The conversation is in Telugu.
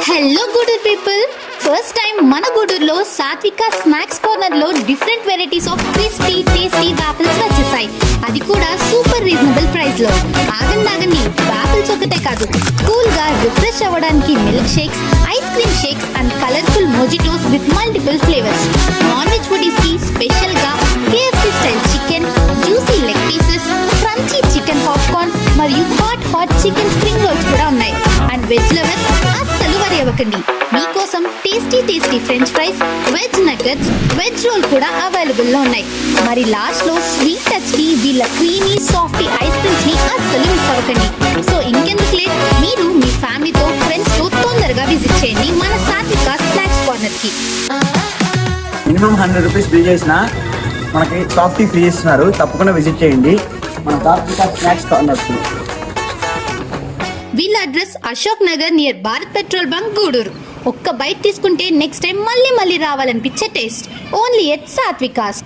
Hello Gudur people, first time మన గూడూరులో సాత్విక స్నాక్స్ కార్నర్ లో different varieties of crispy tasty waffles వచ్చేసాయి. అది కూడా సూపర్ రీజనబుల్ ప్రైస్ లో. ఆగండి, వాఫిల్స్ ఒకటే కాదు, కూల్ గా రిఫ్రెష్ అవ్వడానికి milk shakes, ice cream shakes and colourful mojitos with multiple flavours. Non veg foodies కి స్పెషల్ గా KFC style chicken, juicy leg pieces, crunchy chicken popcorn మరియు హాట్ చికెన్ స్ప్రింగ్ రోల్స్ కూడా ఉన్నాయి. అండ్ వెజ్ లవర్స్ అస్సలు వరి అవ్వకండి, మీకోసం tasty French fries, veg nuggets, veg roll కూడా అవైలబుల్ లో ఉన్నాయి. మరి లాస్ట్ లో స్వీట్ టచ్ కి వీళ్ళ క్రీమీ సాఫ్టీ ఐస్ క్రీమ్స్ ని అస్సలు మిస్ అవ్వకండి. సో ఇంకెందుకు లేట్, మీరు మీ ఫ్యామిలీతో ఫ్రెండ్స్ తో తొందరగా విజిట్ చేయండి మన సాత్విక స్నాక్స్ కార్నర్ కి. మినిమం 100 రూపీస్ బిల్ చేసినా మనకి సాఫ్టీ ఫ్రీ ఇస్తున్నారు. తప్పకుండా విజిట్ చేయండి మన సాత్విక స్నాక్స్ కార్నర్ కి. వీళ్ళ address Ashok Nagar near Bharat petrol bunk Gudur. ఒక్క బైట్ తీసుకుంటే నెక్స్ట్ టైం మళ్ళీ రావాలనిపించే టేస్ట్ ఓన్లీ ఎట్ సాత్వికాస్.